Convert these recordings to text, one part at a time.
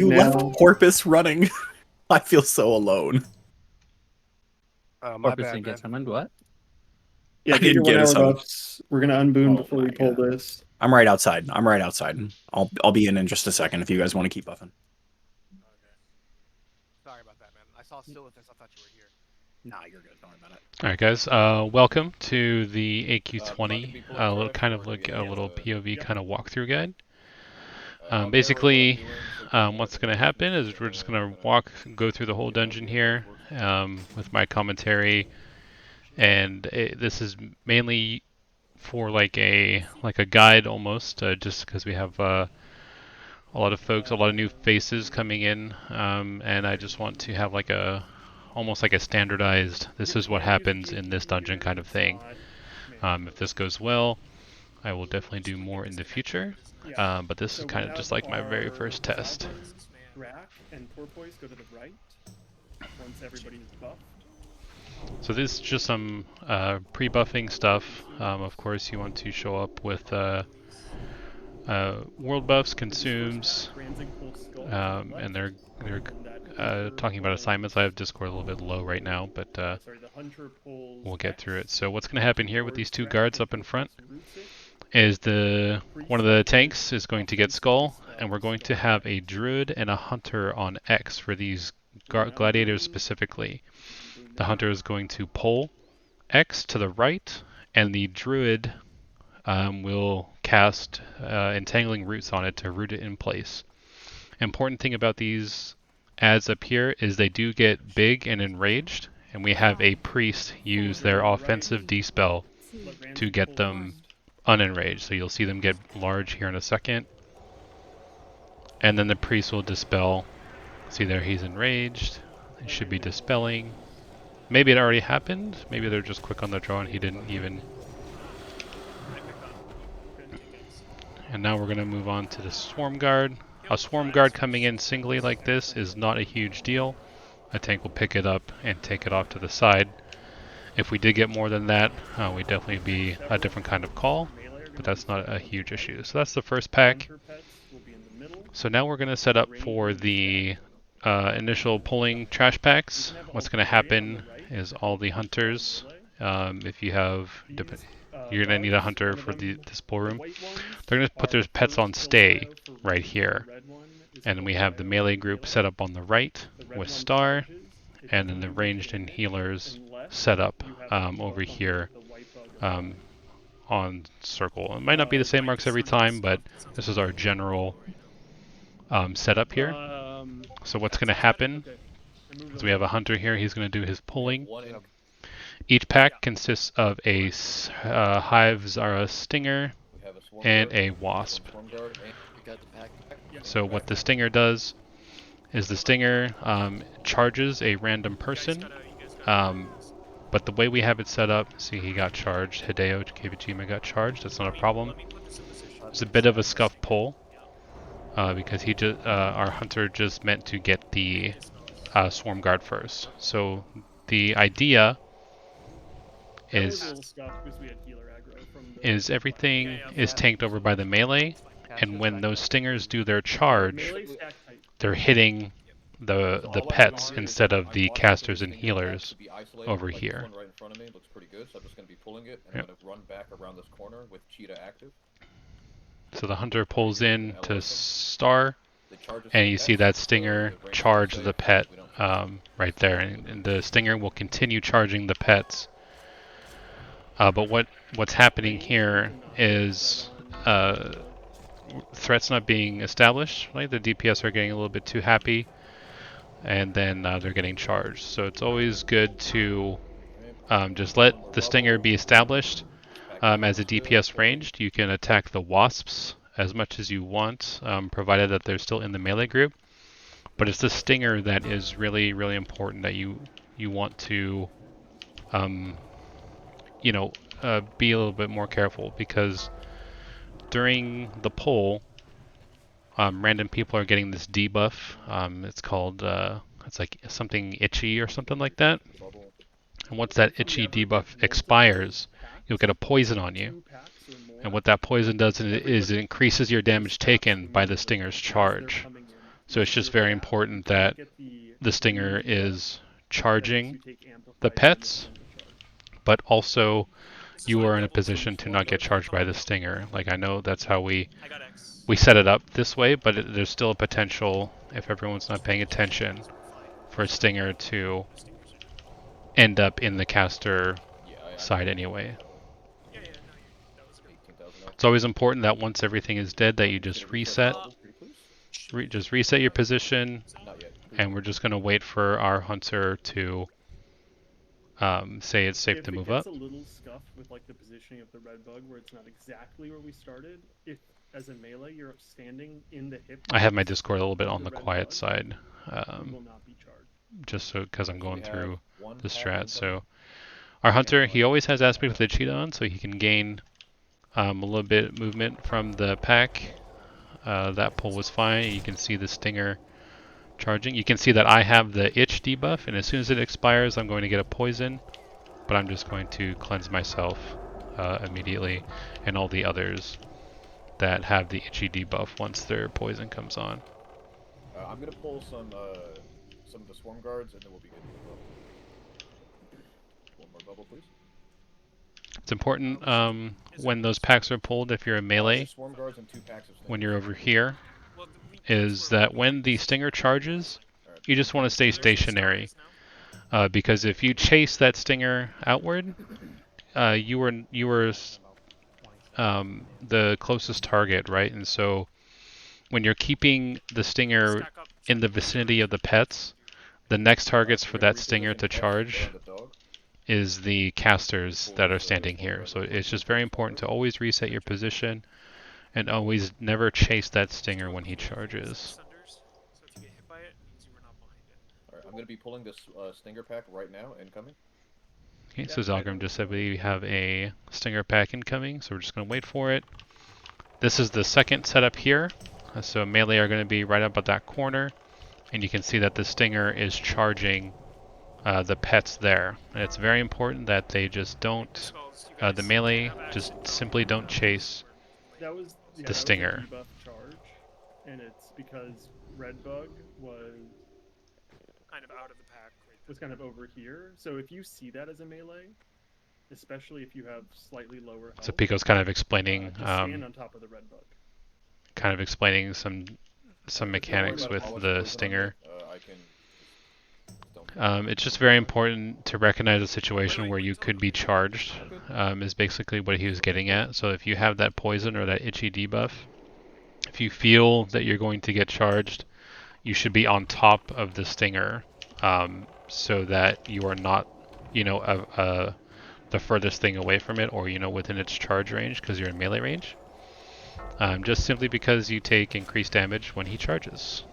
You left Porpoise running. I feel so alone. My Porpoise bad, didn't man. get summoned, what? Yeah, I get your didn't get 1 a hour summon. buffs. We're gonna unboon Oh before we my pull God. this. I'm right outside. I'll be in just a second if you guys want to keep buffing. Okay. Sorry about that, man. I saw Silithus. I thought you were here. Nah, you're good. Don't worry about it. All right, guys. Welcome to the AQ20. Kind of look a little POV kind of walkthrough guide. Basically, what's going to happen is we're just going to go through the whole dungeon here with my commentary, and this is mainly for like a guide almost, just because we have a lot of folks, a lot of new faces coming in, and I just want to have like almost like a standardized, this is what happens in this dungeon kind of thing. If this goes well, I will definitely do more in the future, but this is kind of just like my very first test. Rajaxx and Porpoise go to the right once everybody's buffed. So this is just some pre-buffing stuff. Of course, you want to show up with world buffs, consumes, and they're talking about assignments. I have Discord a little bit low right now, but we'll get through it. So what's going to happen here with these two guards up in front is one of the tanks is going to get Skull, and we're going to have a Druid and a Hunter on X for these gladiators specifically. The Hunter is going to pull X to the right, and the Druid will cast Entangling Roots on it to root it in place. Important thing about these adds up here is they do get big and enraged, and we have a priest use their offensive dispel to get them unenraged. So you'll see them get large here in a second, and then the priest will dispel. See there, he's enraged. He should be dispelling. Maybe it already happened. Maybe they're just quick on the draw and he didn't even. And now we're going to move on to the Swarm Guard. A Swarm Guard coming in singly like this is not a huge deal. A tank will pick it up and take it off to the side. If we did get more than that, we'd definitely be a different kind of call, but that's not a huge issue. So that's the first pack. So now we're going to set up for the initial pulling trash packs. What's going to happen is all the hunters, if you have, you're going to need a hunter for this pull room. They're going to put their pets on stay right here. And we have the melee group set up on the right with Star, and then the ranged and healers set up over here on circle. It might not be the same marks every time, but this is our general setup here. So what's going to happen is we have a hunter here. He's going to do his pulling. Each pack consists of a Hive Zara Stinger and a Wasp. So what the Stinger does is the Stinger charges a random person, but the way we have it set up, see, he got charged. Hideo Kibijima got charged. That's not a problem. It's a bit of a scuff pull because our hunter just meant to get the Swarm Guard first. So the idea is everything is tanked over by the melee, and when those stingers do their charge, they're hitting the pets instead of the casters and healers over here. Yep. So the hunter pulls in to Star, and you see that stinger charge the pet right there, and the stinger will continue charging the pets. But what's happening here is threats not being established. Right, the DPS are getting a little bit too happy, and then they're getting charged. So it's always good to just let the stinger be established. As a DPS ranged, you can attack the wasps as much as you want, provided that they're still in the melee group. But it's the stinger that is really, really important that you want to be a little bit more careful, because during the pull, random people are getting this debuff. It's called, it's like something itchy or something like that. And once that itchy debuff expires, you'll get a poison on you. And what that poison does is it increases your damage taken by the stinger's charge. So it's just very important that the stinger is charging the pets, but also you are in a position to not get charged by the stinger. Like, I know that's how we set it up this way, but there's still a potential, if everyone's not paying attention, for a stinger to end up in the caster side anyway. It's always important that once everything is dead that you just reset. Just reset your position, and we're just going to wait for our hunter to say it's safe to move up. If it gets a little scuffed with like the positioning of the red bug where it's not exactly where we started, if as a melee you're standing in the hip, I have my Discord a little bit on the quiet side, will not be charged. just so because I'm going through the strat. So our hunter, he always has aspect of the cheetah on, so he can gain a little bit movement from the pack. That pull was fine. You can see the stinger charging. You can see that I have the itch debuff, and as soon as it expires, I'm going to get a poison, but I'm just going to cleanse myself immediately, and all the others that have the itchy debuff once their poison comes on. I'm gonna pull some of the swarm guards, and then we'll be good. One more bubble, please. It's important when those packs are pulled, if you're a melee, Swarm guards and 2 packs of when you're over here, is that when the stinger charges, you just want to stay stationary. Because if you chase that stinger outward, you were the closest target, right? And so when you're keeping the stinger in the vicinity of the pets, the next targets for that stinger to charge is the casters that are standing here. So it's just very important to always reset your position and always never chase that stinger when he charges. Alright, I'm going to be pulling this stinger pack right now, incoming. Okay, so Zalgrim just said we have a stinger pack incoming, so we're just going to wait for it. This is the second setup here. So melee are going to be right up at that corner, and you can see that the stinger is charging the pets there. And it's very important that they just don't, the melee just simply don't chase the stinger. That was a debuff charge, and it's because Redbug was kind of out of the pack. Was kind of over here. So if you see that as a melee, especially if you have slightly lower health, so Pico's kind of explaining, stand on top of the Redbug. Kind of explaining some mechanics with the stinger. It's just very important to recognize a situation where you could be charged, is basically what he was getting at. So if you have that poison or that itchy debuff, if you feel that you're going to get charged, you should be on top of the stinger, so that you are not, the furthest thing away from it, or, within its charge range, because you're in melee range. Just simply because you take increased damage when he charges.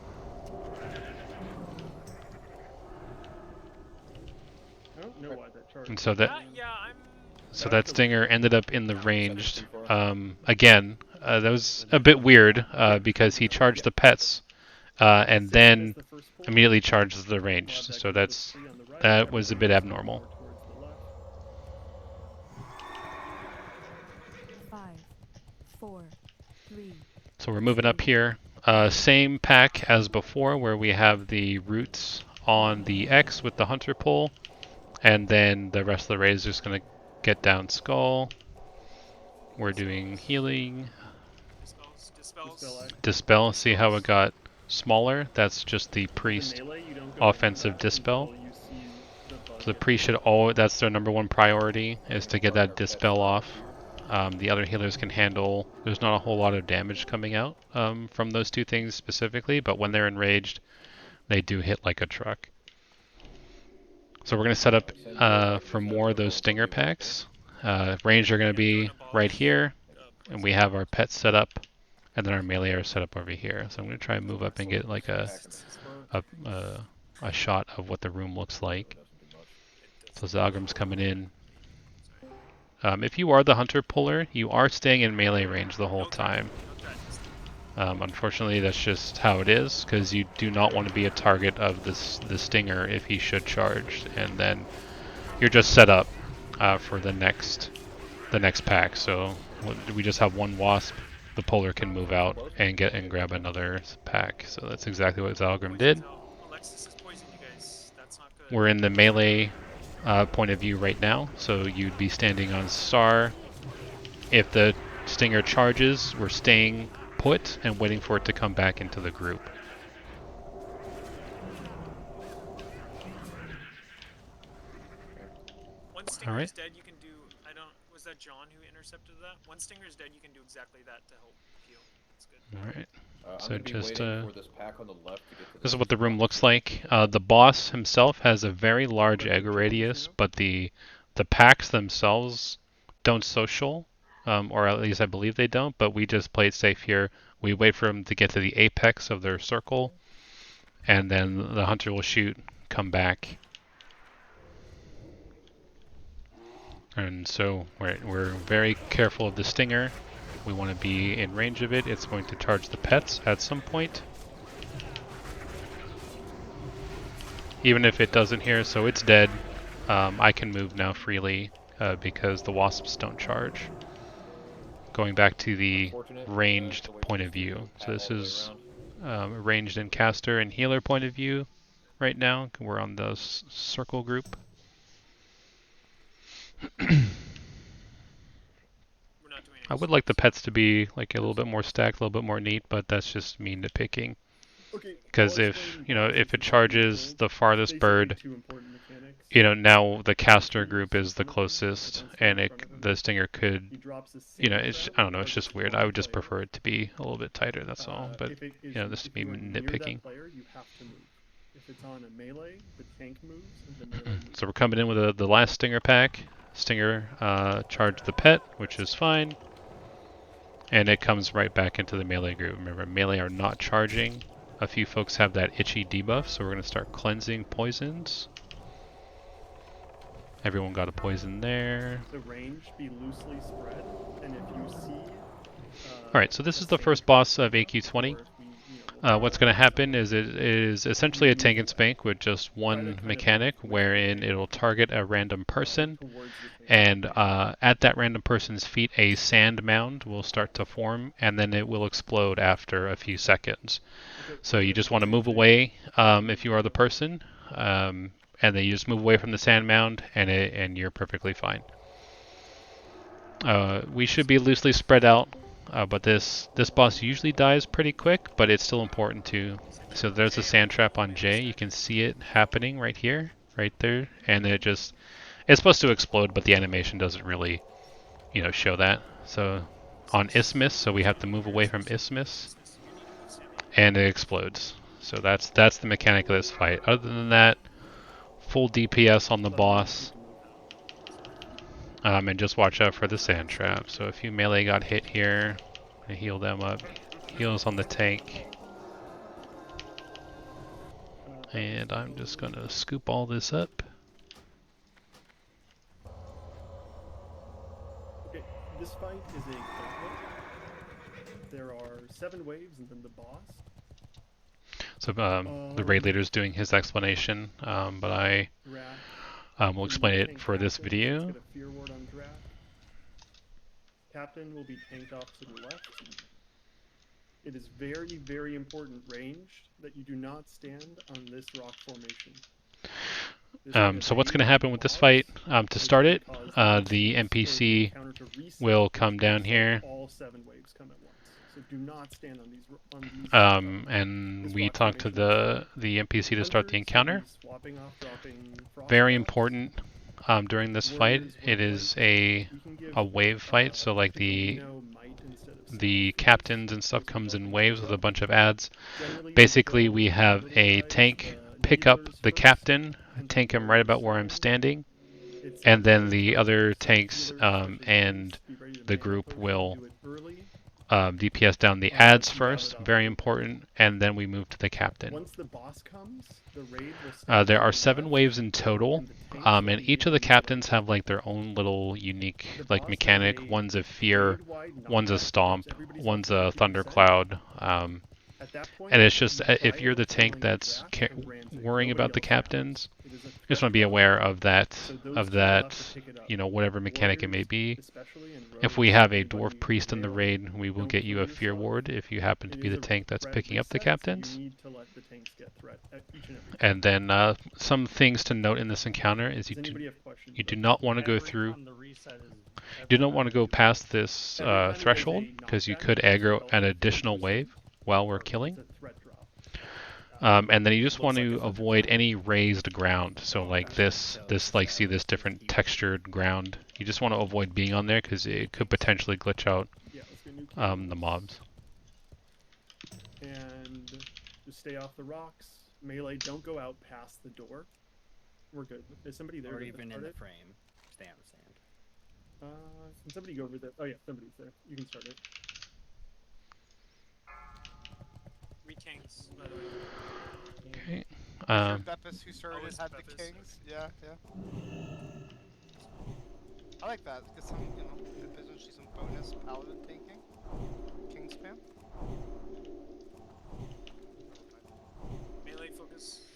And so that stinger ended up in the ranged. Again, that was a bit weird because he charged the pets and then immediately charges the ranged. So that was a bit abnormal. 5, 4, 3. So we're moving up here. Same pack as before, where we have the roots on the X with the hunter pull. And then the rest of the raid is just going to get down skull. We're doing healing. Dispel. See how it got smaller? That's just the priest offensive dispel. So the priest should that's their number one priority, is to get that dispel off. The other healers can handle, there's not a whole lot of damage coming out from those two things specifically, but when they're enraged, they do hit like a truck. So we're going to set up for more of those stinger packs. Ranged are going to be right here, and we have our pets set up, and then our melee are set up over here. So I'm going to try and move up and get like a shot of what the room looks like. So Zalgrim's coming in. If you are the hunter puller, you are staying in melee range the whole time. Unfortunately, that's just how it is, because you do not want to be a target of the stinger if he should charge, and then you're just set up for the next pack. So we just have one wasp the polar can move out and grab another pack. So that's exactly what Zalgrim did. Alexis is poisoning you guys. That's not good. We're in the melee point of view right now, so you'd be standing on Star. If the stinger charges, we're staying put and waiting for it to come back into the group. One stinger Alright. is dead, you can do... I don't... Was that John who intercepted that? One stinger is dead, you can do exactly that to help heal. That's good. Alright. I'm So gonna be just, waiting for this pack on the left to get to This is what the room looks like. The boss himself has a very large egg radius, but the packs themselves don't social, or at least I believe they don't, but we just play it safe here. We wait for them to get to the apex of their circle, and then the hunter will shoot, come back. And so we're very careful of the stinger. We want to be in range of it. It's going to charge the pets at some point. Even if it doesn't here, so it's dead. I can move now freely because the wasps don't charge. Going back to the ranged point of view. So this is ranged and caster and healer point of view right now. We're on the circle group. I would like the pets to be like a little bit more stacked, a little bit more neat, but that's just me nitpicking. Because if it charges the farthest bird, now the caster group is the closest, and the stinger could, I don't know, it's just weird. I would just prefer it to be a little bit tighter. That's all. But this is me nitpicking. If it's on a melee, the tank moves, and the melee moves. So we're coming in with the last stinger pack. Stinger charged the pet, which is fine. And it comes right back into the melee group. Remember, melee are not charging. A few folks have that itchy debuff, so we're going to start cleansing poisons. Everyone got a poison there. The range be loosely spread, and if you see... Alright, so this is the first boss of AQ20. What's going to happen is it is essentially a tank and spank with just one mechanic wherein it'll target a random person, and at that random person's feet a sand mound will start to form, and then it will explode after a few seconds. So you just want to move away if you are the person, and then you just move away from the sand mound, and you're perfectly fine. We should be loosely spread out. But this boss usually dies pretty quick, but it's still important to... So there's a sand trap on J. You can see it happening right here, right there, and it's supposed to explode, but the animation doesn't really, show that. So on Isthmus, so we have to move away from Isthmus, and it explodes. So that's the mechanic of this fight. Other than that, full DPS on the boss. And just watch out for the sand trap. So if you melee got hit here, I heal them up. Heals on the tank. And I'm just going to scoop all this up. Okay, this fight is a gauntlet. There are 7 waves and then the boss. So the raid leader's doing his explanation, but I will explain it for this video. Captain will be tanked off to the left. It is very, very important range that you do not stand on this rock formation. So what's going to happen with this fight? To start it, the NPC will come down here. All 7 waves come at once. So do not stand on these. And we talk to the NPC to start the encounter. Very important during this fight. It is a wave fight, so like the captains and stuff comes in waves with a bunch of adds. Basically, we have a tank pick up the captain, tank him right about where I'm standing, and then the other tanks and the group will DPS down the adds first, very important, and then we move to the captain. Once the boss comes, the raid will there are 7 waves in total, and each of the captains have like their own little unique like mechanic. One's a fear, one's a stomp, one's a thundercloud, At that point, And it's just, you if try you're the tank killing that's Rajaxx and Ransing. worrying Nobody about the else captains, has. It is a you just threat want to be drop, aware of that, so those two will have to pick it up. you know, whatever mechanic it may Warriors, be. especially, and If we rogues, have a anybody dwarf priest in the melee, raid, we will don't get you kill a fear yourself. ward if you happen to It be is the a tank that's threat picking up the reset, so captains. you need to let the tanks get threat at each and every And then some things to note in this encounter is Does anybody have questions? you do about not that? want to go Every through. time the reset is. You do not want to go past this Every time it is threshold a because you knockback, could it's a aggro health an of additional 40%, wave while we're or killing. it's a threat drop. And then you just want Looks like to a thunder avoid cloud. any raised ground. So like this like see this different textured ground. You just want to avoid being on there because it could potentially glitch out Yeah, let's go new the kings. mobs. And just stay off the rocks. Melee, don't go out past the door. We're good. Is somebody there? Or to even in start the it? frame. Stay on the sand. Can somebody go over there? Oh yeah, somebody's there. You can start it. 3 kings, by the way. Okay. Sure, Beppis, who started Always it, had the Beppis. kings. Yeah, yeah. I like that. Get some, you know, potentially some bonus paladin tanking. King spam. Melee focus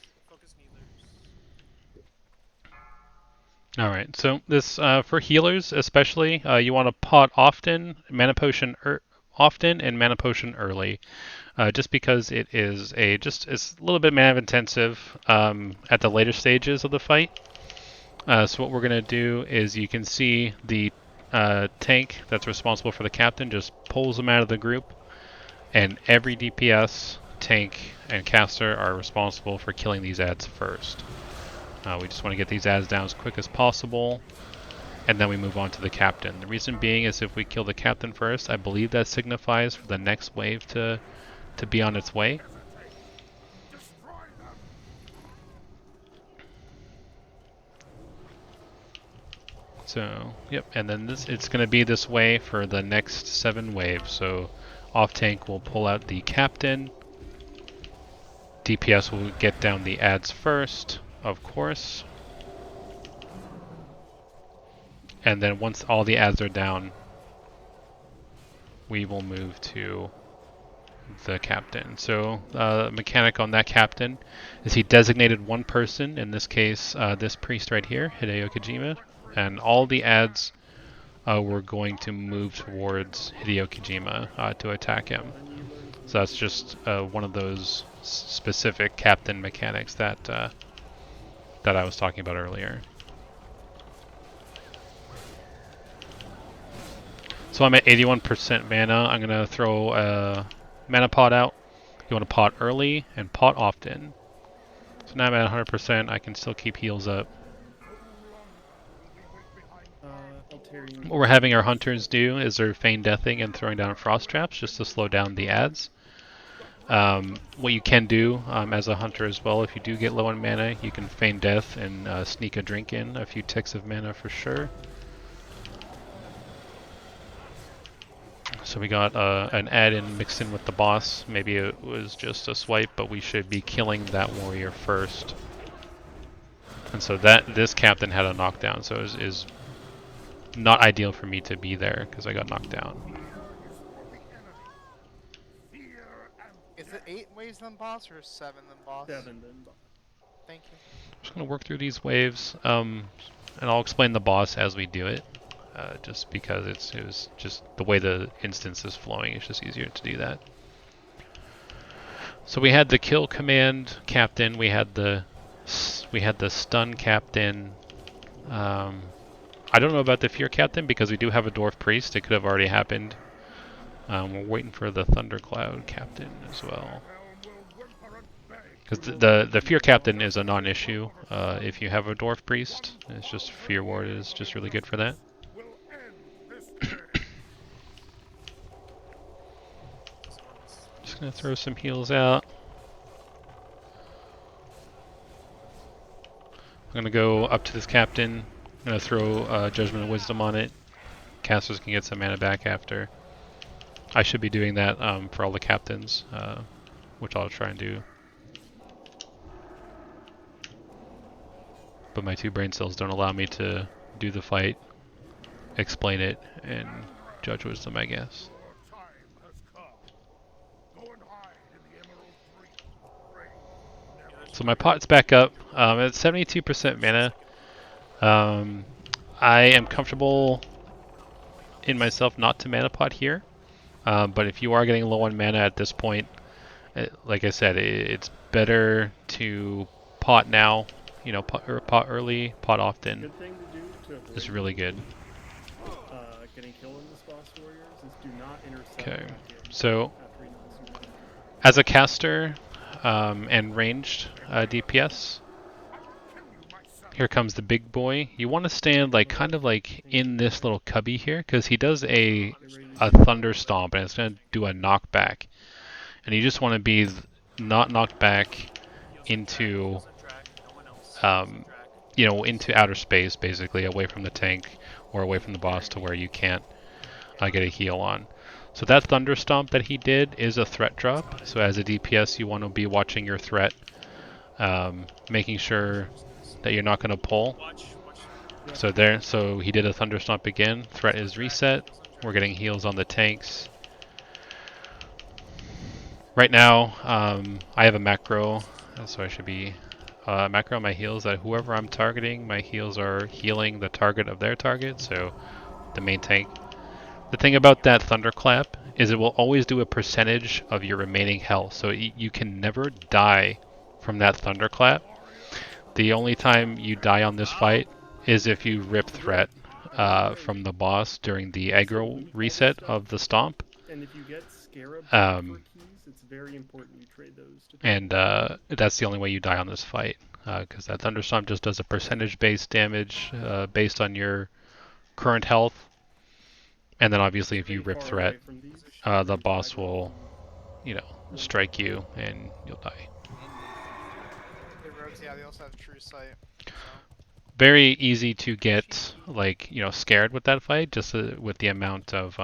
healers. Alright, so this for healers especially, you want to pot often, mana potion often, and mana potion early. Just because it is it's a little bit mana intensive at the later stages of the fight. So what we're gonna do is you can see the tank that's responsible for the captain just pulls them out of the group, and every DPS, tank, and caster are responsible for killing these ads first. We just want to get these ads down as quick as possible, and then we move on to the captain. The reason being is if we kill the captain first, I believe that signifies for the next wave to be on its way. So, yep, and then it's going to be this way for the next 7 waves. So, off tank will pull out the captain. DPS will get down the ads first, of course. And then once all the ads are down, we will move to the captain. So, mechanic on that captain is he designated one person, in this case, this priest right here, Hideo Kojima, and all the ads were going to move towards Hideo Kojima to attack him. So that's just one of those specific captain mechanics that that I was talking about earlier. So I'm at 81% mana. I'm gonna throw a mana pot out. You want to pot early and pot often. So now I'm at 100%. I can still keep heals up. What we're having our hunters do is they're feign deathing and throwing down frost traps just to slow down the ads. What you can do as a hunter as well, if you do get low on mana, you can feign death and sneak a drink in, a few ticks of mana for sure. So we got an add-in mixed in with the boss. Maybe it was just a swipe, but we should be killing that warrior first. And so this captain had a knockdown, so it is not ideal for me to be there because I got knocked down. Is it 8 waves then boss or 7 then boss? 7 then boss. Thank you. I'm just gonna work through these waves, and I'll explain the boss as we do it. Just because it was just the way the instance is flowing, it's just easier to do that. So we had the kill command captain, we had the stun captain. I don't know about the fear captain because we do have a dwarf priest. It could have already happened. We're waiting for the thundercloud captain as well. Because the fear captain is a non-issue if you have a dwarf priest. It's just fear ward is just really good for that. Just gonna throw some heals out. I'm gonna go up to this captain. I'm gonna throw Judgment of Wisdom on it. Casters can get some mana back after. I should be doing that for all the captains, which I'll try and do. But my 2 brain cells don't allow me to do the fight, explain it, and judge wisdom, I guess. so my pot's back up. At 72% mana. I am comfortable in myself not to mana pot here. But if you are getting low on mana at this point, like I said, it's better to pot now. You know, pot early, pot often. Good thing to do to avoid Is really good. getting killed in this boss warriors is do not intercept. Okay, Kraken so after he knocks you down. as a caster and ranged DPS, here comes the big boy. You want to stand like kind of like in this little cubby here because he does a thunder stomp and it's going to do a knockback, and you just want to be not knocked back into you know, into outer space, basically away from the tank or away from the boss to where you can't get a heal on. So that thunder stomp that he did is a threat drop. So as a DPS, you want to be watching your threat, making sure that you're not going to pull. So he did a thunder stomp again. Threat is reset. We're getting heals on the tanks. Right now, I have a macro, so I should be macro on my heals that whoever I'm targeting, my heals are healing the target of their target, so the main tank. The thing about that thunderclap is it will always do a percentage of your remaining health, so you can never die from that thunderclap. The only time you die on this fight is if you rip threat from the boss during the aggro reset of the stomp. And if you get scarab for keys, it's very important you trade those to and that's the only way you die on this fight, because that thunderstorm just does a percentage-based damage based on your current health, and then obviously if you rip threat, the boss will, you know, strike you and you'll die. Hey, Rogues, yeah, they also have true sight. So. Very easy to get, like, you know, scared with that fight, just with the amount of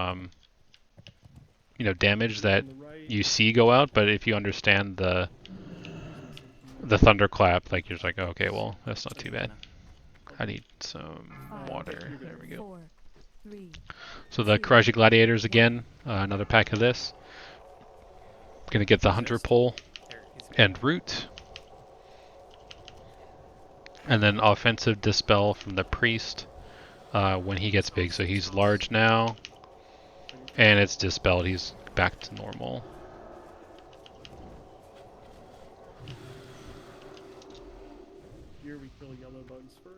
you know, damage that you see go out, but if you understand the thunderclap, like you're just like, oh, okay, well, that's not too bad. I need some water. There we go. So the Karaji Gladiators again, another pack of this. Gonna get the Hunter Pole and Root. And then Offensive Dispel from the Priest when he gets big. So he's large now. And it's dispelled, he's back to normal. Here we kill yellow bugs first.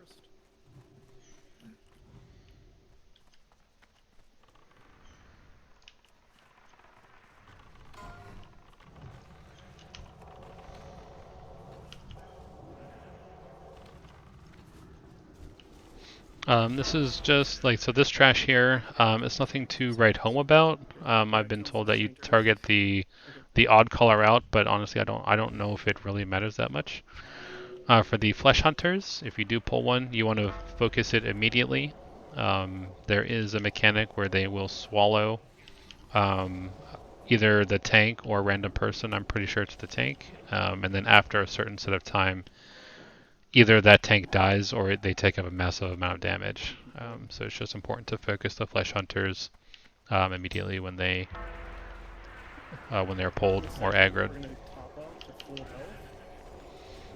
This is just like, so this trash here, it's nothing to write home about. I've been told that you target the odd color out, but honestly I don't know if it really matters that much. For the Flesh Hunters, if you do pull one, you want to focus it immediately. There is a mechanic where they will swallow either the tank or a random person. I'm pretty sure it's the tank. And then after a certain set of time, either that tank dies or they take up a massive amount of damage. So it's just important to focus the Flesh Hunters immediately when they're pulled or aggroed.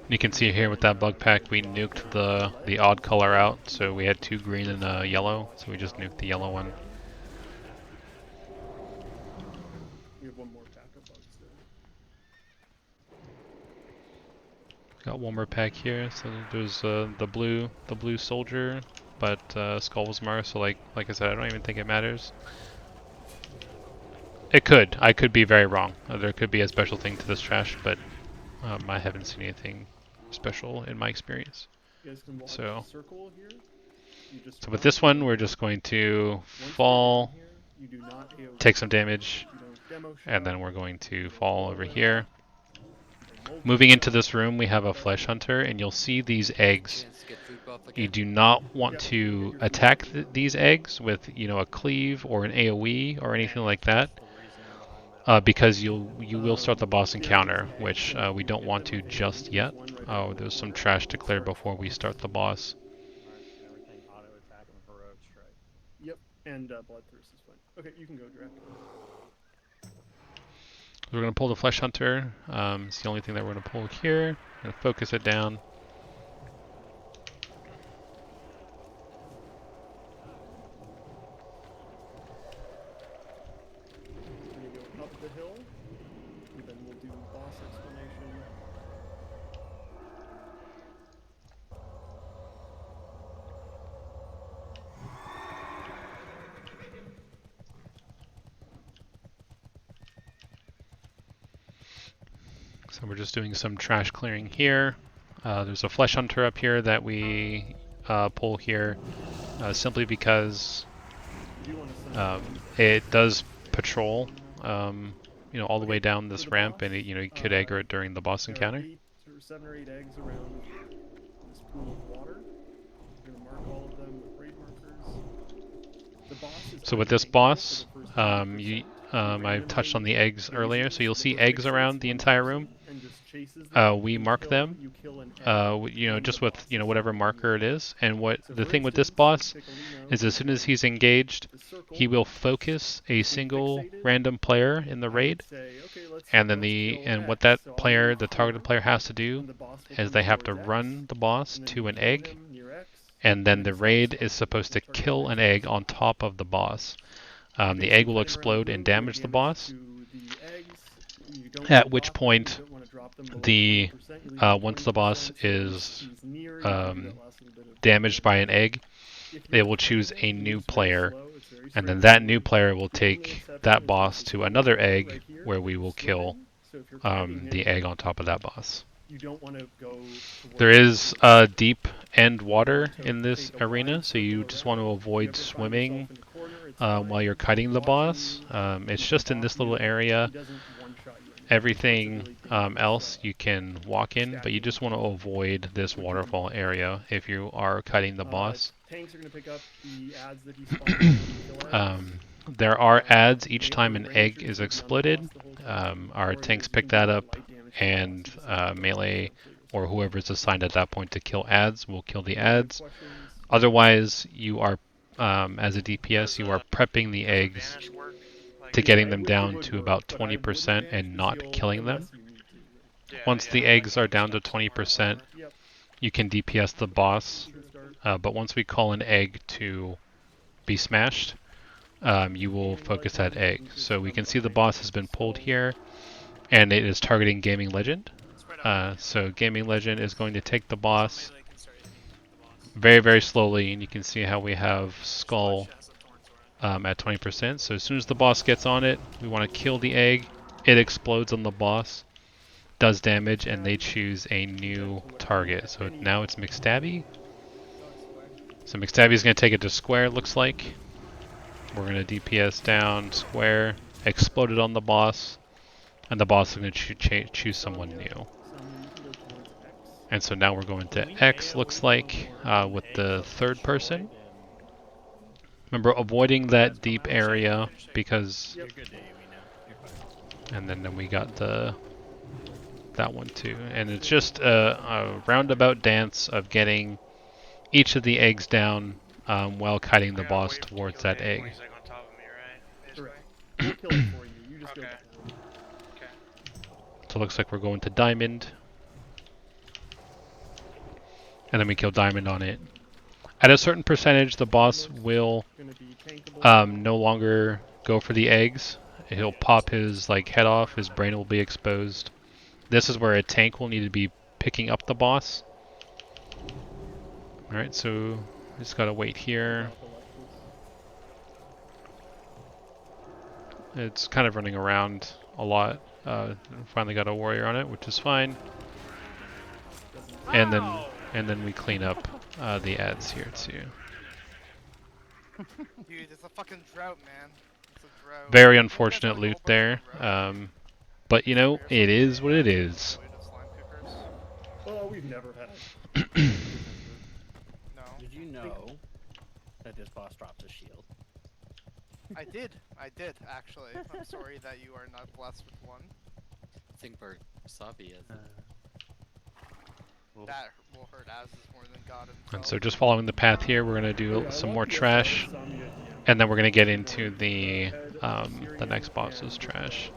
You can see here with that bug pack, we nuked the odd color out, so we had 2 green and a yellow, so we just nuked the yellow one. We have one more pack of bugs there. Got one more pack here, so there's the blue soldier, but Skull was marked, so like I said, I don't even think it matters. It could. I could be very wrong. There could be a special thing to this trash, but I haven't seen anything special in my experience. So with this one, we're just going to fall, take some damage, and then we're going to fall over here. Moving into this room, we have a Flesh Hunter, and you'll see these eggs. You do not want to attack these eggs with, you know, a cleave or an AoE or anything like that. Because you will start the boss encounter, which we don't want to just yet. Oh, there's some trash to clear before we start the boss. Yep, and Bloodthirst is fine. Okay, you can go direct. we're going to pull the Flesh Hunter. It's the only thing that we're going to pull here. Going to focus it down. We're going to go up the hill, and then we'll do boss explanation. So we're just doing some trash clearing here. There's a Flesh Hunter up here that we pull here simply because it does patrol, all the way down this ramp, and it, you could aggro it during the boss encounter. 7 or 8 eggs around this pool of water. I'm going to mark all of them with raid markers. The boss is So with this boss, I touched on the eggs earlier, so you'll see eggs around the entire room. We mark them, just with whatever marker it is. And the thing with this boss is, as soon as he's engaged, he will focus a single random player in the raid, and then what that player, the targeted player, has to do is they have to run the boss to an egg, and then the raid is supposed to kill an egg on top of the boss. The egg will explode and damage the boss, at which point once the boss is damaged by an egg, they will choose a new player, and then that new player will take that boss to another egg where we will kill the egg on top of that boss. There is deep end water in this arena, so you just want to avoid swimming while you're kiting the boss. It's just in this little area. Everything else you can walk in, but you just want to avoid this waterfall area if you are kiting the boss. Tanks are going to pick up the ads that he spawns. There are ads each time an egg is exploded. Our tanks pick that up, and melee or whoever is assigned at that point to kill ads will kill the ads. Otherwise, you are, as a DPS, you are prepping the eggs to getting them down to about 20% and not killing them. Once the eggs are down to 20%, you can DPS the boss, but once we call an egg to be smashed, you will focus that egg. So we can see the boss has been pulled here, and it is targeting Gaming Legend. So Gaming Legend is going to take the boss very, very slowly, and you can see how we have Skull at 20%. So as soon as the boss gets on it, we want to kill the egg. It explodes on the boss, does damage, and they choose a new target. So now it's McStabby. So McStabby is going to take it to square, looks like. We're going to DPS down, square, exploded on the boss, and the boss is going to choose someone new. And so now we're going to X, looks like, with the third person. Remember, avoiding that deep area because... And then we got that one too. And it's just a roundabout dance of getting each of the eggs down while kiting the boss towards that egg. So it looks like we're going to Diamond. And then we kill Diamond on it. At a certain percentage, the boss will no longer go for the eggs. He'll pop his head off, his brain will be exposed. This is where a tank will need to be picking up the boss. Alright, so just gotta wait here. It's kind of running around a lot. Finally got a warrior on it, which is fine. And then we clean up the ads here too. Dude, it's a fucking drought, man. It's a drought. Very unfortunate loot there. But it is what it is. Well, we've never had. No. Did you know that this boss drops a shield? I did actually. I'm sorry that you are not blessed with one. I think Barsabi is. That will hurt Az more than God himself. And so just following the path here, we're gonna do some more trash, and then we're gonna get into the next boss's trash.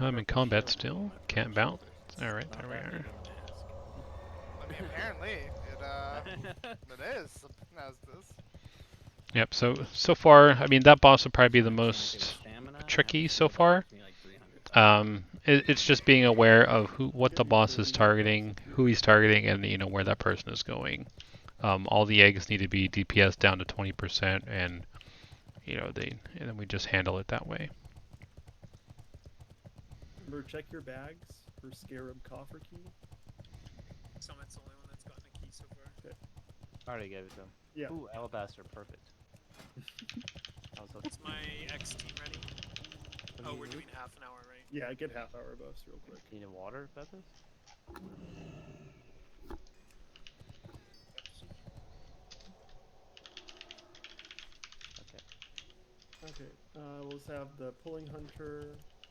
I'm in combat still. Can't bounce. Alright, there we are. I mean, apparently, it is. As this. Yep, so far, I mean, that boss would probably be the most tricky so far. It's just being aware of what the boss is targeting, who he's targeting, and you know where that person is going. All the eggs need to be DPS down to 20%, and you know and then we just handle it that way. Remember, check your bags for Scarab Coffer Key. Summit's the only one that's gotten a key so far. Okay. I already gave it to him. Yeah. Ooh, Alabaster, perfect. Is my X team ready? Oh, we're doing half an hour, right? Yeah, get half hour buffs real quick. Need water, Bethis? Okay, we'll just have the Pulling Hunter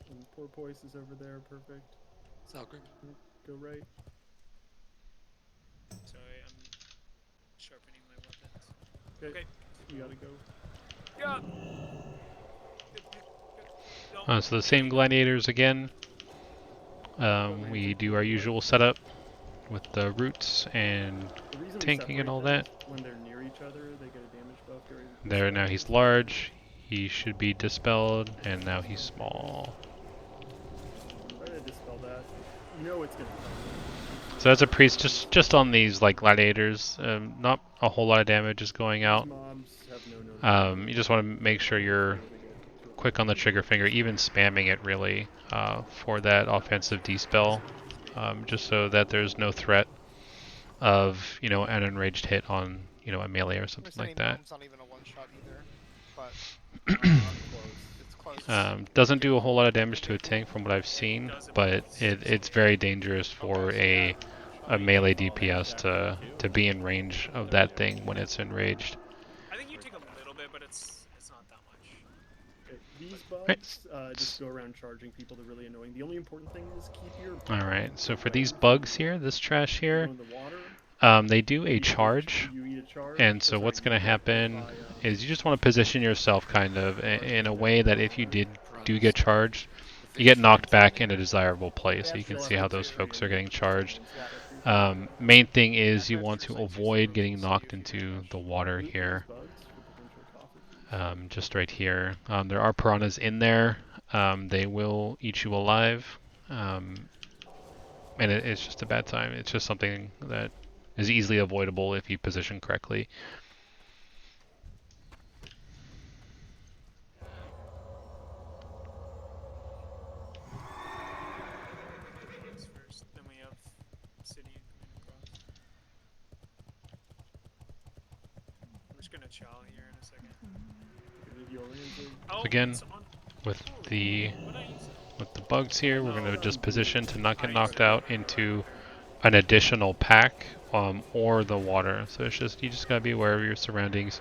and Porpoise is over there, perfect. Salgrim. Go right. Sorry, I'm sharpening my weapons. Okay. You gotta go. Yeah! Good pick, good. No. So the same gladiators again. We do our usual setup with the roots and The reason we tanking and separate all them that. is when they're near each other, they get a damage buff during. There, now he's large. He should be dispelled, and now he's small. Try to dispel that. You know it's gonna come. So as a priest, just on these like gladiators, not a whole lot of damage is going out. Mobs have no You just want to make sure you're quick on the trigger finger, even spamming it really for that offensive dispel, just so that there's no threat of an enraged hit on a melee or something like that. Moam's not even a one-shot either, but it's close. Doesn't do a whole lot of damage to a tank from what I've seen, but it's very dangerous for a melee DPS to be in range of that thing when it's enraged. I think you take a little bit, but it's not that much. Okay, these bugs just go around charging people. They're really annoying. The only important thing is keep your. Alright, so for these bugs here, this trash here, in the water. they do a charge, and so what's going to happen is you just want to position yourself kind of in a way that if you do get charged, you get knocked back in a desirable place. So you can see how those folks are getting charged. Main thing is you want to avoid getting knocked into the water here, just right here. There are piranhas in there. They will eat you alive, and it's just a bad time. It's just something that is easily avoidable if you position correctly. First, then we have Obsidian coming across. I'm just gonna chow here in a second. Oh, Again, it's on. with the What I use? bugs here, we're going to just position to not get knocked out into an additional pack or the water. So it's just, you just got to be aware of your surroundings.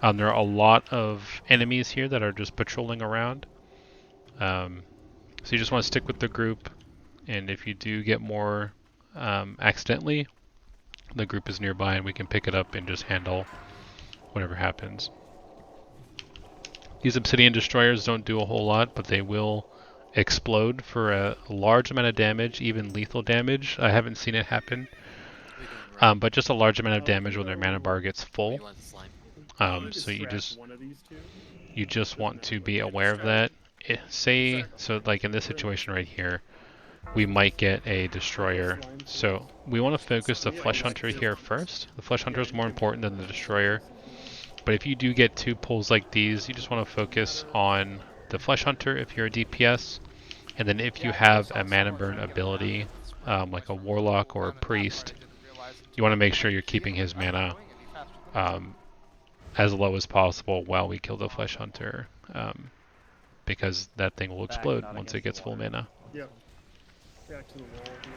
There are a lot of enemies here that are just patrolling around. So you just want to stick with the group, and if you do get more accidentally, the group is nearby and we can pick it up and just handle whatever happens. These obsidian destroyers don't do a whole lot, but they will explode for a large amount of damage, even lethal damage. I haven't seen it happen, but just a large amount of damage when their mana bar gets full. So you just want to be aware of that. So like in this situation right here, we might get a destroyer. So we want to focus the flesh hunter here first. The flesh hunter is more important than the destroyer. But if you do get two pulls like these, you just want to focus on the flesh hunter if you're a DPS. And then if you have a mana burn ability, like a warlock or a priest, you want to make sure you're keeping his mana as low as possible while we kill the flesh hunter, because that thing will explode once it gets full mana. Yep. Back to the wall here.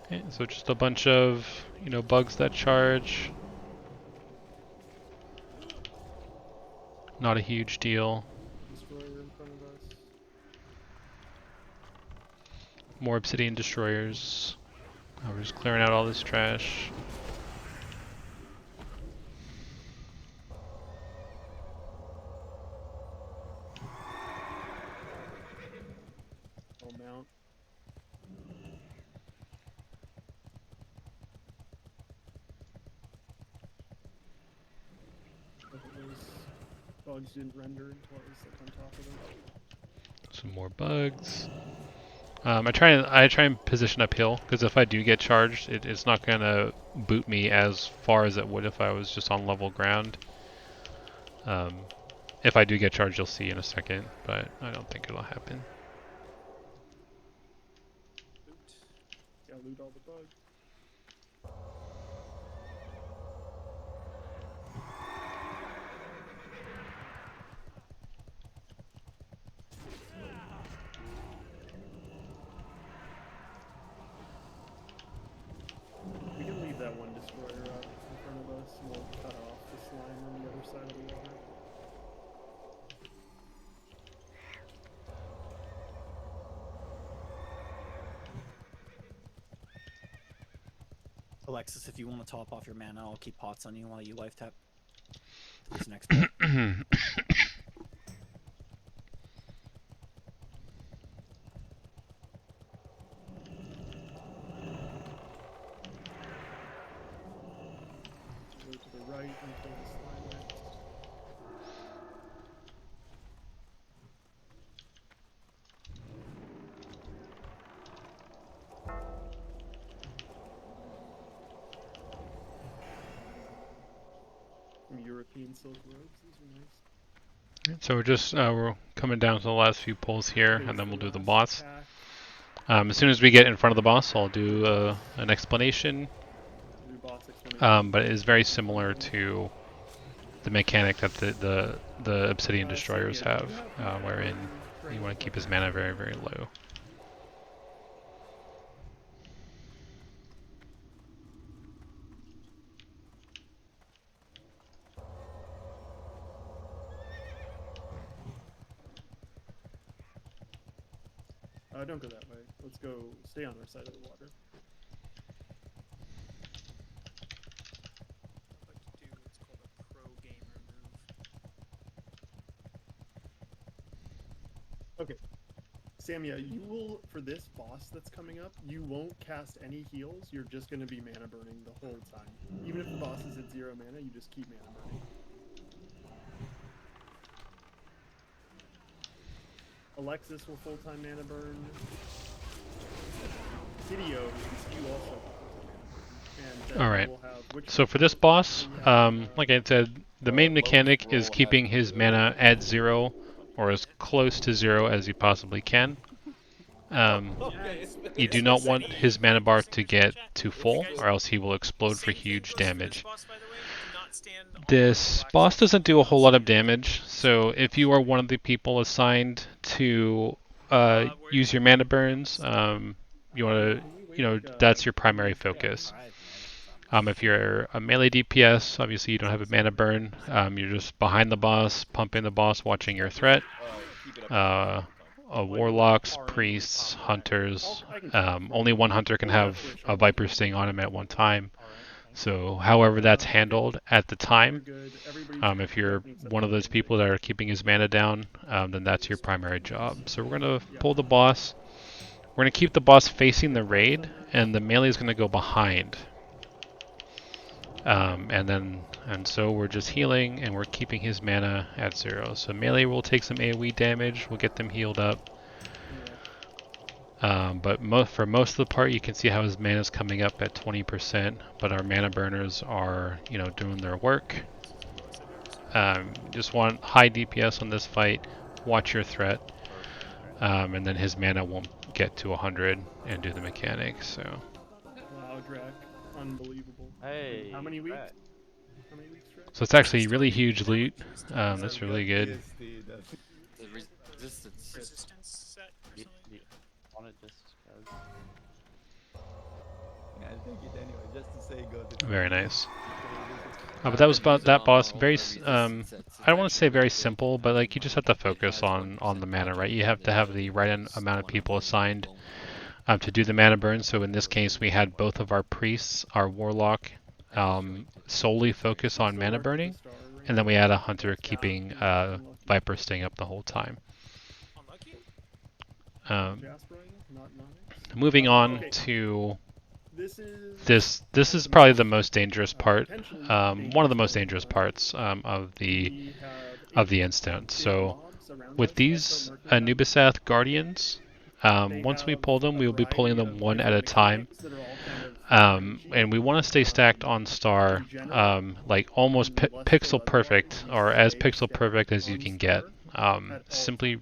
Okay, so just a bunch of bugs that charge. Not a huge deal. Destroyer in front of us. More obsidian destroyers. We're just clearing out all this trash. out. Look at those bugs didn't render until I was like on top of them. Some more bugs. I try and position uphill because if I do get charged, it's not gonna boot me as far as it would if I was just on level ground. If I do get charged, you'll see in a second, but I don't think it'll happen. Loot. Gotta loot all the bugs. We can leave that one destroyer up in front of us and we'll cut off the slime on the other side of the water. Alexis, if you want to top off your mana, I'll keep pots on you while you life tap. This next bit. Go to the right and kill the slime next. Some European silk robes, these are nice. So we're coming down to the last few pulls here, and then we'll do the boss. As soon as we get in front of the boss, I'll do an explanation. But it is very similar to the mechanic that the Obsidian Destroyers have, wherein you want to keep his mana very, very low. Don't go that way. Let's go stay on our side of the water. I'd like to do what's called a pro-gamer move. Okay. Samia, you will, for this boss that's coming up, you won't cast any heals, you're just going to be mana burning the whole time. Even if the boss is at 0 mana, you just keep mana burning. Alexis will full-time mana burn. Hideo, you also and Alright, we'll have so for this boss, like I said, the main mechanic is keeping his mana at 0 or as close to 0 as you possibly can. You do not want his mana bar to get too full, or else he will explode for huge damage. This boss doesn't do a whole lot of damage, so if you are one of the people assigned to use your mana burns, you want to, that's your primary focus. If you're a melee DPS, obviously you don't have a mana burn. You're just behind the boss, pumping the boss, watching your threat. Warlocks, priests, hunters. Only one hunter can have a Viper Sting on him at one time. So however that's handled at the time, if you're one of those people that are keeping his mana down, then that's your primary job. So we're going to pull the boss. We're going to keep the boss facing the raid, and the melee is going to go behind. And so we're just healing, and we're keeping his mana at 0. So melee will take some AoE damage. We'll get them healed up. But for most of the part, you can see how his mana is coming up at 20%. But our mana burners are, doing their work. Just want high DPS on this fight. Watch your threat, and then his mana won't get to 100 and do the mechanics. So. Wow, Drac, unbelievable. Hey. How many weeks? How many weeks, Drac? So it's actually really huge loot. That's really good. The resistance set or something? on it just because. Yeah, I'll take it anyway, just to say go. Very nice. But that was about that boss. Very, I don't want to say very simple, but like you just have to focus on the mana, right? You have to have the right amount of people assigned to do the mana burn. So in this case, we had both of our priests, our warlock, solely focus on mana burning, and then we had a hunter keeping Viper Sting up the whole time. moving on to this is probably the most dangerous part, one of the most dangerous parts of the instance. So with these Anubisath Guardians, once we pull them, we will be pulling them one at a time. And we want to stay stacked on star, like almost pixel perfect, or as pixel perfect as you can get, simply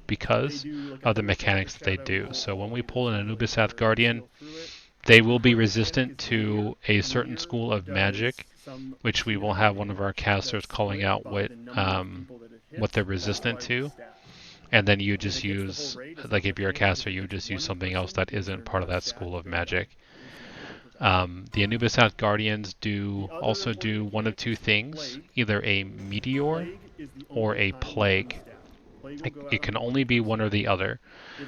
because of the mechanics that they do. So when we pull an Anubisath Guardian, they will be resistant to a certain school of magic, which we will have one of our casters calling out what they're resistant to. And then you just use, like if you're a caster, you just use something else that isn't part of that school of magic. The Anubisath Guardians also do one of two things, either a meteor or a plague. It can only be one or the other.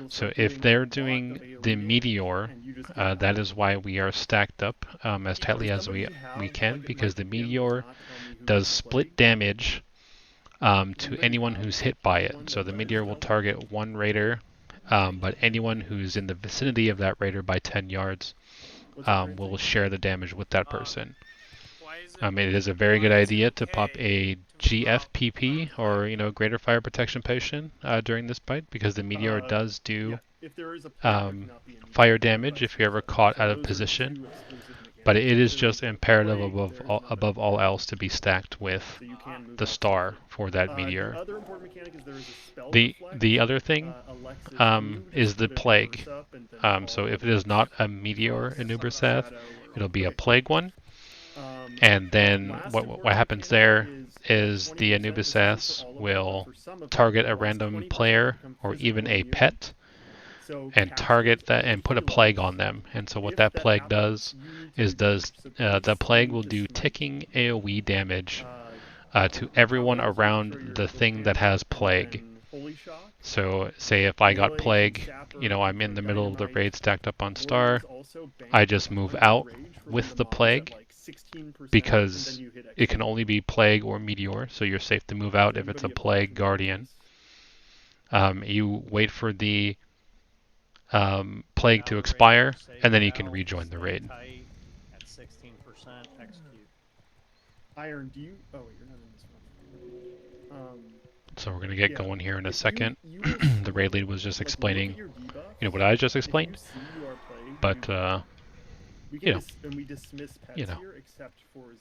So if they're doing the meteor, that is why we are stacked up as tightly as we can, because the meteor does split damage to anyone who's hit by it. So the meteor will target one raider, but anyone who's in the vicinity of that raider by 10 yards will share the damage with that person. It is a very good idea to pop a GFPP, or Greater Fire Protection Potion during this fight, because the meteor does do fire damage if you're ever caught out of position. But it is just imperative above all else to be stacked with the star for that meteor. The other thing is the plague. So if it is not a meteor Anubisath, it'll be a plague one. And then what happens there is the Anubisaths will target a random player or even a pet, and target that and put a plague on them. And so what that plague does is the plague will do ticking AoE damage to everyone around the thing that has plague. So say if I got plague, I'm in the middle of the raid stacked up on star, I just move out with the plague, because it can only be plague or meteor, so you're safe to move out if it's a plague guardian. You wait for the plague to expire, and then you can rejoin the raid. At 16% execute. Iron, do you? Oh wait, you're not in this one. So we're gonna get going here in a second. The raid lead was just explaining, what I just explained. But and we dismiss pets here except for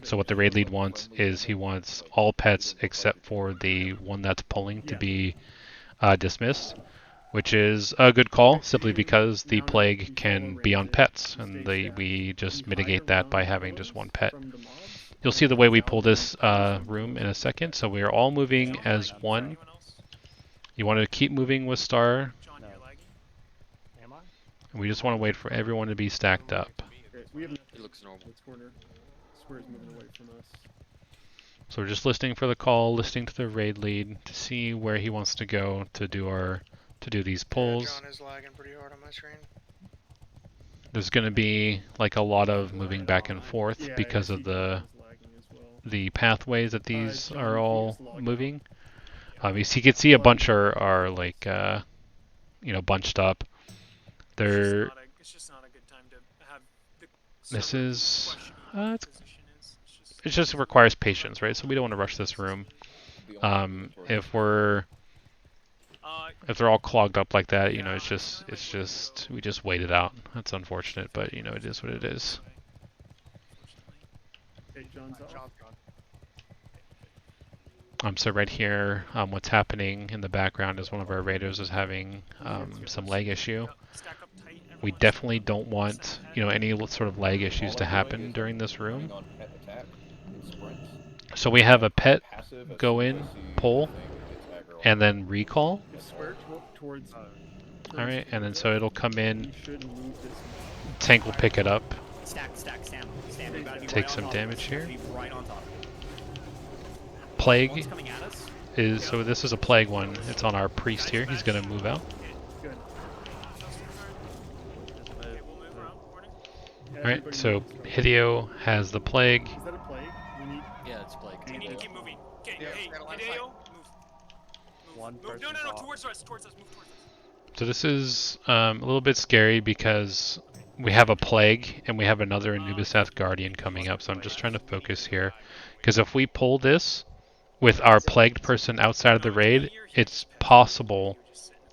so what the raid lead wants is he wants all pets except for the one that's pulling to be dismissed, which is a good call, simply because the plague can be on pets, and we just mitigate that by having just one pet. You'll see the way we pull this room in a second. So we are all moving as one. You want to keep moving with star. And we just want to wait for everyone to be stacked up. It looks normal. So we're just listening for the call, listening to the raid lead to see where he wants to go to do these pulls. John is lagging pretty hard on my screen. There's going to be like a lot of moving back and forth because of the pathways that these are all moving. You can see a bunch are like bunched up. They're. It's just not a good time to have the. This is. It just requires patience, right? So we don't want to rush this room. If they're all clogged up like that, it's just we just wait it out. That's unfortunate, but it is what it is. So right here, what's happening in the background is one of our raiders is having some lag issue. We definitely don't want any sort of lag issues to happen during this room. So we have a pet go in, pull, and then recall. Alright, and then so it'll come in, tank will pick it up, take some damage here. Plague is, so this is a plague one, it's on our priest here, he's going to move out. Alright, so Hideo has the plague. Is that a plague? Yeah, it's plague. We need to keep moving. Okay, hey, Hideo, move. one Move. person. No, off. towards us. Move towards us. So this is a little bit scary because we have a plague and we have another Anubisath Guardian coming up. So I'm just trying to focus here, because if we pull this with our plagued person outside of the raid, it's possible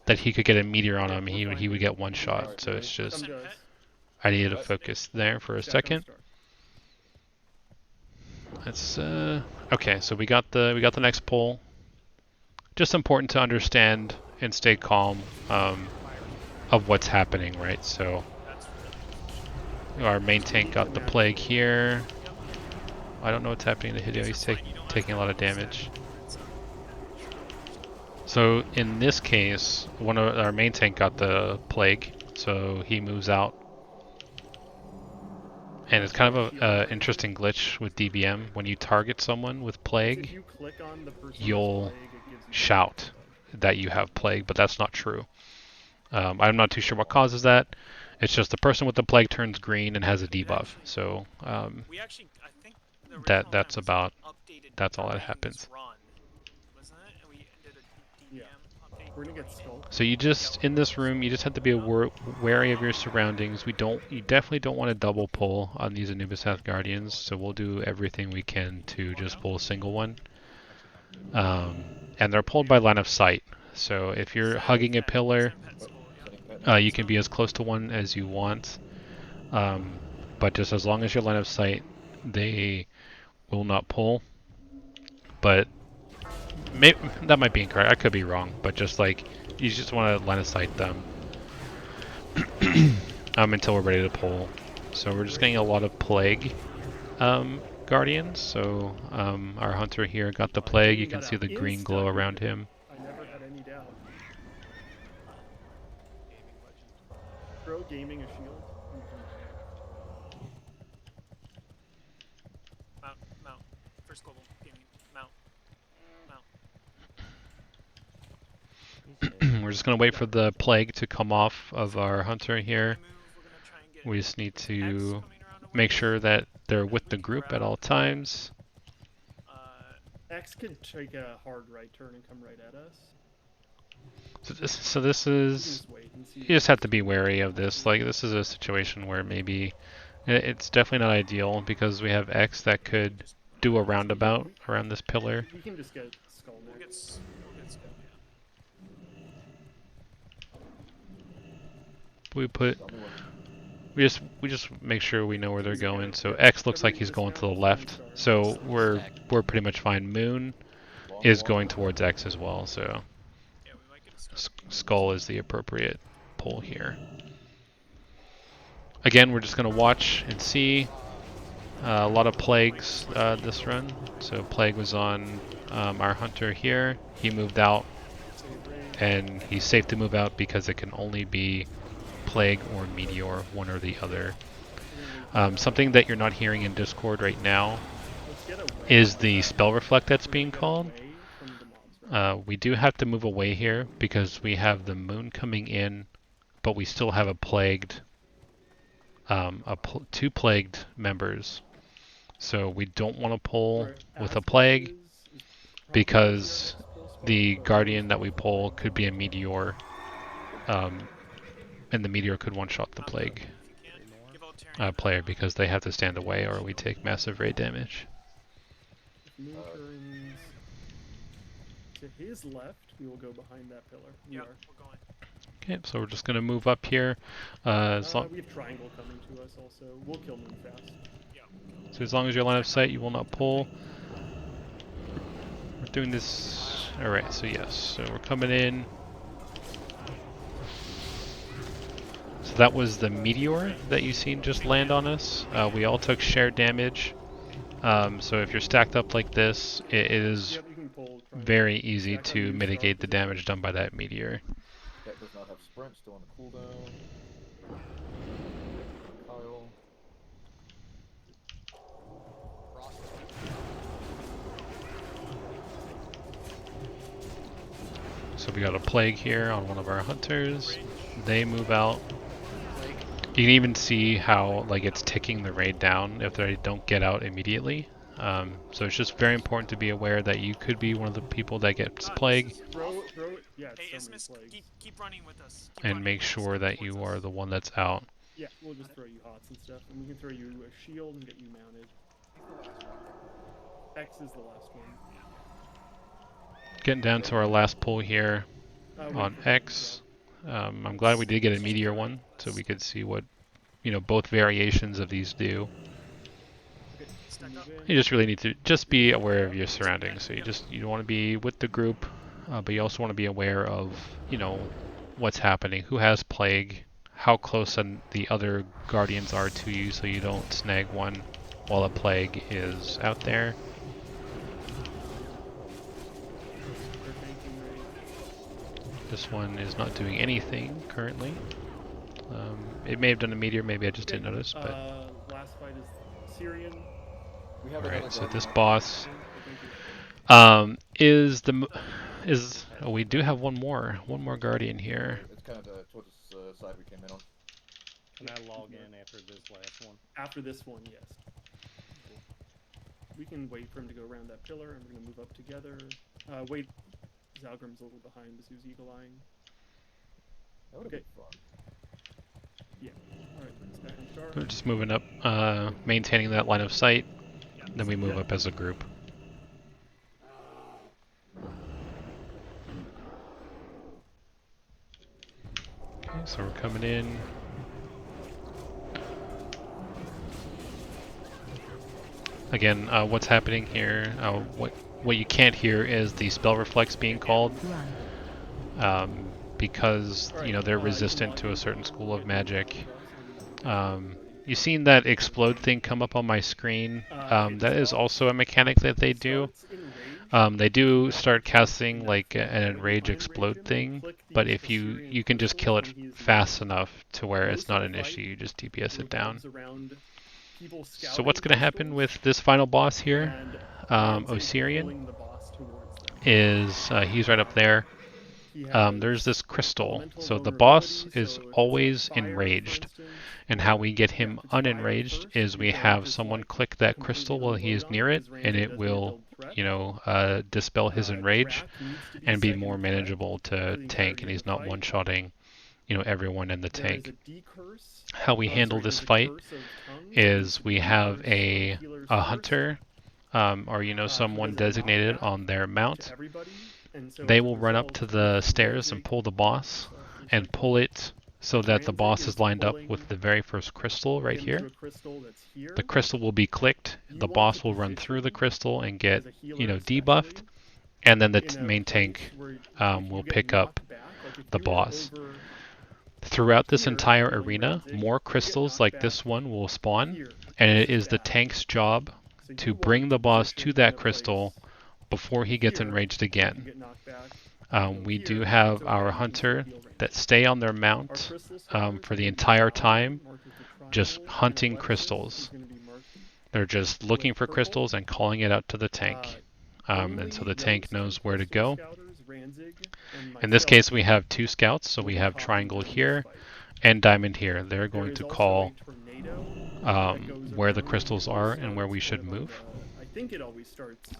that he could get a meteor on him. He would get one shot. So it's just I needed to focus there for a second. Let's okay. So we got the next pull. Just important to understand and stay calm of what's happening, right? So our main tank got the plague here. I don't know what's happening to Hideo. He's taking a lot of damage. So in this case, one of our main tank got the plague, so he moves out. And it's kind of a interesting glitch with DBM. When you target someone with plague, you'll shout that you have plague, but that's not true. I'm not too sure what causes that. It's just the person with the plague turns green and has a debuff. So that's all that happens. We're gonna get skulled. So you just, in this room, you just have to be wary of your surroundings. You definitely don't want to double pull on these Anubisath Guardians, so we'll do everything we can to just pull a single one. And they're pulled by line of sight. So if you're hugging a pillar, you can be as close to one as you want. But just as long as you're line of sight, they will not pull. But maybe, that might be incorrect. I could be wrong, but just like you just want to line of sight them until we're ready to pull. So we're just getting a lot of plague guardians. So our hunter here got the plague. You can see the green glow around him. I never had any doubt. Throw gaming a shield. Mount. First global gaming. Mount. We're just going to wait for the plague to come off of our hunter here. We just need to make sure that they're with the group at all times. X could take a hard right turn and come right at us. So this is, you just have to be wary of this. Like, this is a situation where maybe it's definitely not ideal because we have X that could do a roundabout around this pillar. We can just get skull next. We just make sure we know where they're going. So X looks like he's going to the left. So we're pretty much fine. Moon is going towards X as well. So Skull is the appropriate pull here. Again, we're just going to watch and see. A lot of plagues this run. So plague was on our hunter here. He moved out, and he's safe to move out because it can only be plague or meteor, one or the other. Something that you're not hearing in Discord right now is the spell reflect that's being called. We do have to move away here because we have the moon coming in, but we still have a plagued, two plagued members. So we don't want to pull with a plague because the guardian that we pull could be a meteor, and the meteor could one-shot the plague player because they have to stand away or we take massive raid damage. Moon turns to his left, we will go behind that pillar. We're going. Okay, so we're just going to move up here. We have triangle coming to us also. We'll kill Moon fast. So as long as you're line of sight, you will not pull. We're doing this... Alright, so yes. So we're coming in. So that was the meteor that you seen just land on us. We all took shared damage. So if you're stacked up like this, it is very easy to mitigate the damage done by that meteor. That does not have sprint, still on the cooldown. Kyle. So we got a plague here on one of our hunters. They move out. You can even see how like it's ticking the raid down if they don't get out immediately. So it's just very important to be aware that you could be one of the people that gets plague. Throw Yeah, it's Hey, so many Isthmus, plagues. keep running with us. Keep And running make with us, sure come that towards you us. are the one that's out. Yeah, we'll just throw you hots and stuff, and we can throw you a shield and get you mounted. X is the last one. Getting down to our last pull here Wait on for X. I'm glad we did get a meteor one, so we could see what, both variations of these do. Stack up. You just really need to just be aware of your surroundings. So you want to be with the group, but you also want to be aware of, what's happening, who has plague, how close the other guardians are to you, so you don't snag one while a plague is out there. This one is not doing anything currently. It may have done a meteor, maybe I just didn't notice. But last fight is Ossirian. alright, so this boss we do have one more guardian here. It's kind of towards the side we came in on. Can I log in after this last one? After this one, yes. We can wait for him to go around that pillar, and we're going to move up together. Wait, Zalgrim's a little behind as he was eagle-eyeing. That would have been fun. Yeah. Alright, stack on star. We're just moving up, maintaining that line of sight. Then we move up as a group. Okay, so we're coming in. Again, what's happening here? What you can't hear is the spell reflex being called, because they're resistant to a certain school of magic. You've seen that explode thing come up on my screen. That is also a mechanic that they do. They do start casting like an enrage explode thing, but if you can just kill it fast enough to where it's not an issue, you just DPS it down. So what's going to happen with this final boss here, Ossirian, is he's right up there. There's this crystal. So the boss is always enraged. And how we get him unenraged is we have someone click that crystal while he is near it, and it will, dispel his enrage and be more manageable to tank, and he's not one-shotting, everyone in the tank. How we handle this fight is we have a hunter, or someone designated on their mount. They will run up to the stairs and pull the boss, and pull it so that the boss is lined up with the very first crystal right here. The crystal will be clicked, the boss will run through the crystal and get, debuffed, and then the main tank will pick up the boss. Throughout this entire arena, more crystals like this one will spawn, and it is the tank's job to bring the boss to that crystal before he gets enraged again. We do have our hunter that stay on their mount for the entire time, just hunting crystals. They're just looking for crystals and calling it out to the tank. And so the tank knows where to go. In this case, we have two scouts, so we have Triangle here and Diamond here. They're going to call where the crystals are and where we should move.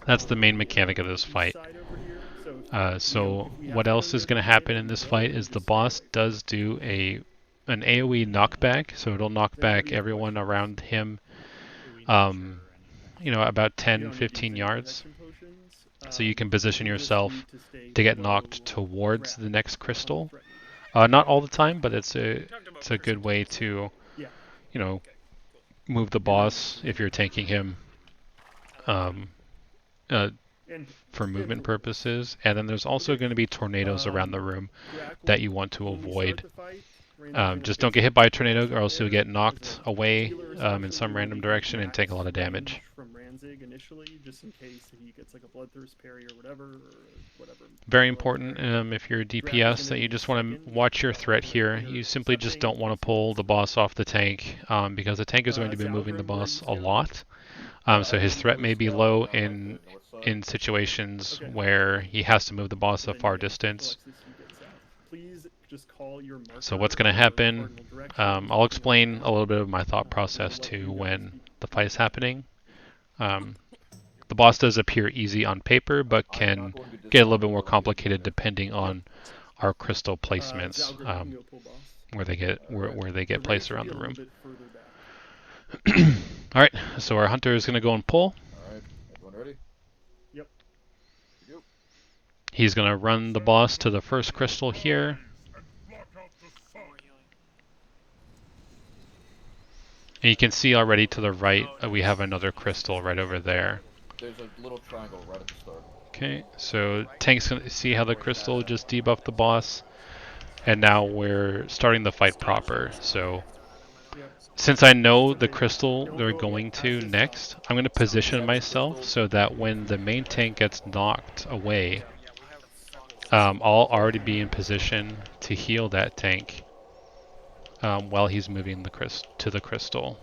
That's the main mechanic of this fight. So what else is going to happen in this fight is the boss does do an AoE knockback, so it'll knock back everyone around him, about 10-15 yards. So you can position yourself to get knocked towards the next crystal. Not all the time, but it's a good way to, move the boss if you're tanking him. For movement purposes, and then there's also going to be tornadoes around the room that you want to avoid. Just don't get hit by a tornado, or else you'll get knocked away in some random direction and take a lot of damage. Very important if you're a DPS that you just want to watch your threat here. You simply just don't want to pull the boss off the tank, because the tank is going to be moving the boss a lot. So his threat may be low in situations where he has to move the boss a far distance. So what's going to happen, I'll explain a little bit of my thought process too when the fight is happening. The boss does appear easy on paper, but can get a little bit more complicated depending on our crystal placements, Zalgar, you can go pull boss. where they get placed around the room. A little bit further back. All right, so our hunter is going to go and pull. All right, everyone ready? Yep. Go. He's going to run the boss to the first crystal here. And you can see already to the right, we have another crystal right over there. There's a little triangle right at the start. Okay, so Tank's going to see how the crystal just debuffed the boss. And now we're starting the fight proper. So since I know the crystal they're going to next, I'm going to position myself so that when the main tank gets knocked away, I'll already be in position to heal that tank while he's moving to the crystal.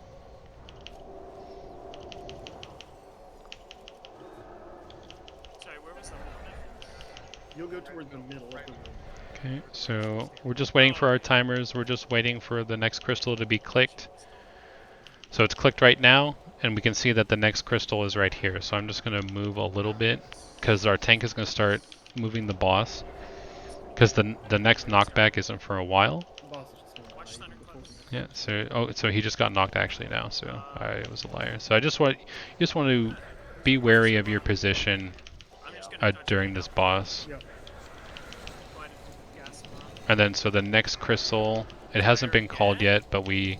Sorry, where was the movement? You'll go toward the middle of the room. Okay, so we're just waiting for our timers. We're just waiting for the next crystal to be clicked. So it's clicked right now, and we can see that the next crystal is right here. So I'm just going to move a little bit, because our tank is going to start moving the boss. Because the next knockback isn't for a while. Yeah, so he just got knocked actually now, so I was a liar. So you just want to be wary of your position during this boss. And then so the next crystal, it hasn't been called yet, but we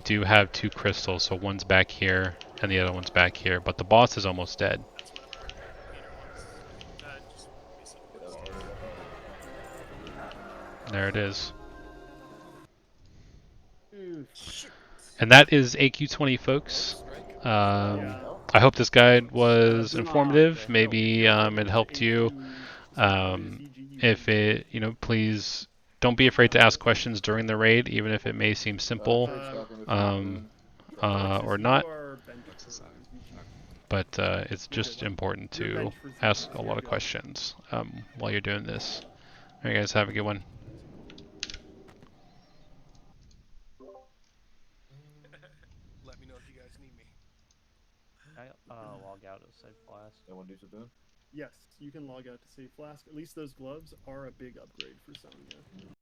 do have two crystals, so one's back here and the other one's back here, but the boss is almost dead. There it is. And that is AQ20, folks. I hope this guide was informative. Maybe it helped you. If it, please don't be afraid to ask questions during the raid, even if it may seem simple or not. But it's just important to ask a lot of questions while you're doing this. All right, guys, have a good one. Let me know if you guys need me. Log out of Save Flask. Anyone do something? Yes, you can log out to Save Flask. At least those gloves are a big upgrade for Sonya.